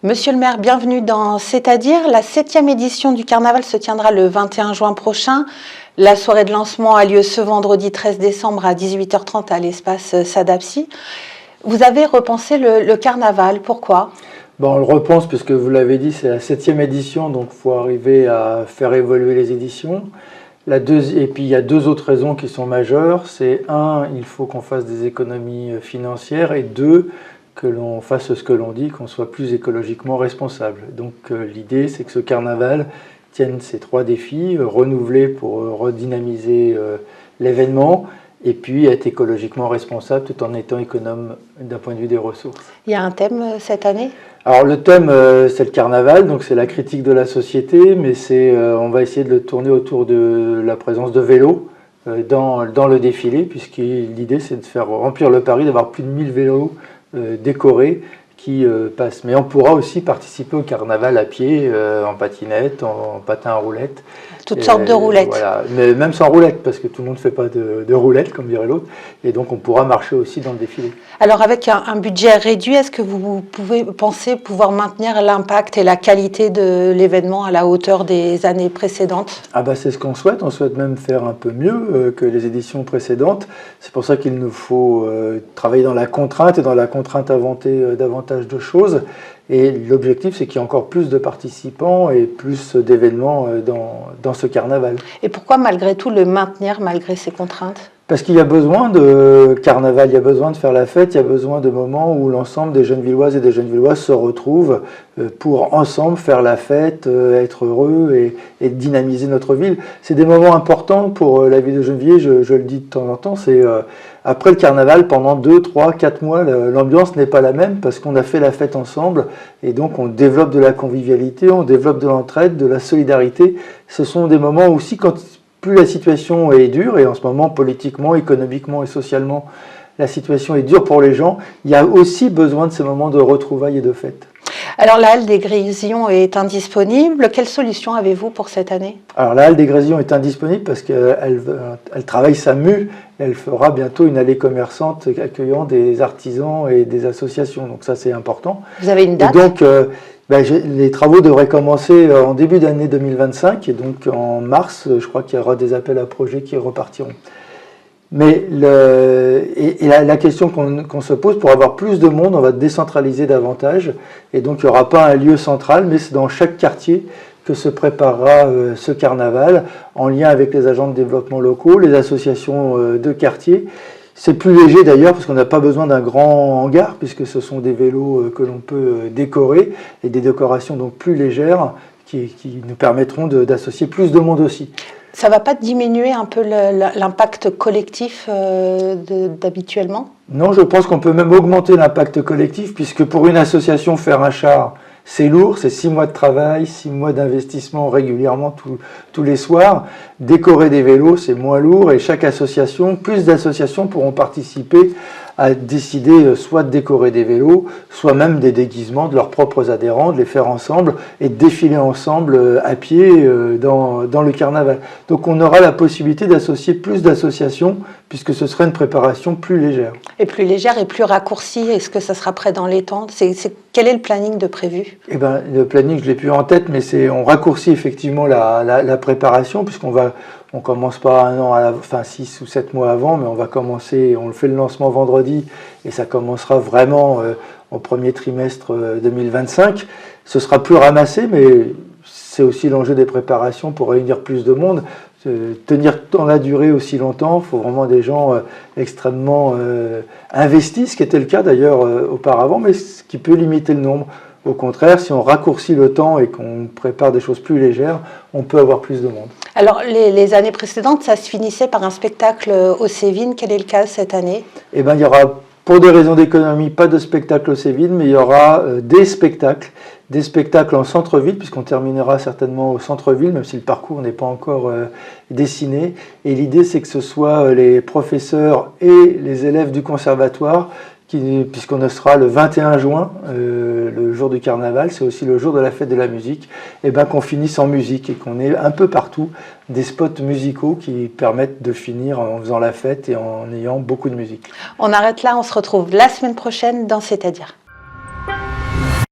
Monsieur le maire, bienvenue dans C'est-à-dire. La 7e édition du carnaval se tiendra le 21 juin prochain. La soirée de lancement a lieu ce vendredi 13 décembre à 18h30 à l'espace Sadapsi. Vous avez repensé le carnaval, pourquoi ? On le repense puisque vous l'avez dit, c'est la 7e édition, donc il faut arriver à faire évoluer les éditions. Et puis il y a deux autres raisons qui sont majeures. C'est un, il faut qu'on fasse des économies financières, et deux, que l'on fasse ce que l'on dit, qu'on soit plus écologiquement responsable. Donc l'idée, c'est que ce carnaval tienne ces trois défis, renouveler pour redynamiser l'événement, et puis être écologiquement responsable tout en étant économe d'un point de vue des ressources. Il y a un thème cette année ? Alors le thème, c'est le carnaval, donc c'est la critique de la société, mais on va essayer de le tourner autour de la présence de vélos dans le défilé, puisque l'idée, c'est de faire remplir le Paris, d'avoir plus de 1000 vélos décorés qui passent. Mais on pourra aussi participer au carnaval à pied, en patinette, en patin à roulettes. Toutes sortes de roulettes. Voilà, mais même sans roulettes, parce que tout le monde ne fait pas de roulettes, comme dirait l'autre. Et donc on pourra marcher aussi dans le défilé. Alors avec un budget réduit, est-ce que vous pensez pouvoir maintenir l'impact et la qualité de l'événement à la hauteur des années précédentes ? C'est ce qu'on souhaite. On souhaite même faire un peu mieux que les éditions précédentes. C'est pour ça qu'il nous faut travailler dans la contrainte, et dans la contrainte inventer davantage de choses. Et l'objectif, c'est qu'il y ait encore plus de participants et plus d'événements dans ce carnaval. Et pourquoi malgré tout le maintenir malgré ces contraintes ? Parce qu'il y a besoin de carnaval, il y a besoin de faire la fête, il y a besoin de moments où l'ensemble des Gennevilloises et des Gennevillois se retrouvent pour ensemble faire la fête, être heureux et dynamiser notre ville. C'est des moments importants pour la ville de Gennevilliers, je le dis de temps en temps. C'est après le carnaval, pendant 2, 3, 4 mois, l'ambiance n'est pas la même parce qu'on a fait la fête ensemble, et donc on développe de la convivialité, on développe de l'entraide, de la solidarité. Ce sont des moments aussi quand plus la situation est dure, et en ce moment politiquement, économiquement et socialement, la situation est dure pour les gens, il y a aussi besoin de ces moments de retrouvailles et de fêtes. Alors la halle des Grésillons est indisponible. Quelle solution avez-vous pour cette année ? Alors la halle des Grésillons est indisponible parce qu'elle travaille sa mue. Elle fera bientôt une allée commerçante accueillant des artisans et des associations. Donc ça, c'est important. Vous avez une date ? Et donc les travaux devraient commencer en début d'année 2025. Et donc en mars, je crois qu'il y aura des appels à projets qui repartiront. Mais la question qu'on se pose, pour avoir plus de monde, on va décentraliser davantage. Et donc il n'y aura pas un lieu central, mais c'est dans chaque quartier que se préparera ce carnaval, en lien avec les agents de développement locaux, les associations de quartier. C'est plus léger d'ailleurs, parce qu'on n'a pas besoin d'un grand hangar, puisque ce sont des vélos que l'on peut décorer, et des décorations donc plus légères, qui nous permettront d'associer plus de monde aussi. Ça ne va pas diminuer un peu l'impact collectif d'habituellement ? Non, je pense qu'on peut même augmenter l'impact collectif, puisque pour une association, faire un char, c'est lourd, c'est 6 mois de travail, 6 mois d'investissement régulièrement tous les soirs. Décorer des vélos, c'est moins lourd, et chaque association, plus d'associations pourront participer à décider soit de décorer des vélos, soit même des déguisements de leurs propres adhérents, de les faire ensemble et de défiler ensemble à pied dans le carnaval. Donc on aura la possibilité d'associer plus d'associations, puisque ce serait une préparation plus légère. Et plus légère et plus raccourcie. Est-ce que ça sera prêt dans les temps ? Quel est le planning de prévu ? Le planning, je ne l'ai plus en tête, mais on raccourcit effectivement la préparation, on commence pas un an, 6 ou 7 mois avant, mais on va commencer, on fait le lancement vendredi, et ça commencera vraiment au premier trimestre 2025. Ce sera plus ramassé, mais c'est aussi l'enjeu des préparations pour réunir plus de monde. Tenir dans la durée aussi longtemps, il faut vraiment des gens extrêmement investis, ce qui était le cas d'ailleurs auparavant, mais ce qui peut limiter le nombre. Au contraire, si on raccourcit le temps et qu'on prépare des choses plus légères, on peut avoir plus de monde. Alors, les années précédentes, ça se finissait par un spectacle au Cévin. Quel est le cas cette année ? Il y aura, pour des raisons d'économie, pas de spectacle au Cévin, mais il y aura des spectacles en centre-ville, puisqu'on terminera certainement au centre-ville, même si le parcours n'est pas encore dessiné. Et l'idée, c'est que ce soit les professeurs et les élèves du conservatoire, puisqu'on sera le 21 juin, le jour du carnaval, c'est aussi le jour de la fête de la musique, qu'on finisse en musique et qu'on ait un peu partout des spots musicaux qui permettent de finir en faisant la fête et en ayant beaucoup de musique. On arrête là, on se retrouve la semaine prochaine dans C'est-à-dire.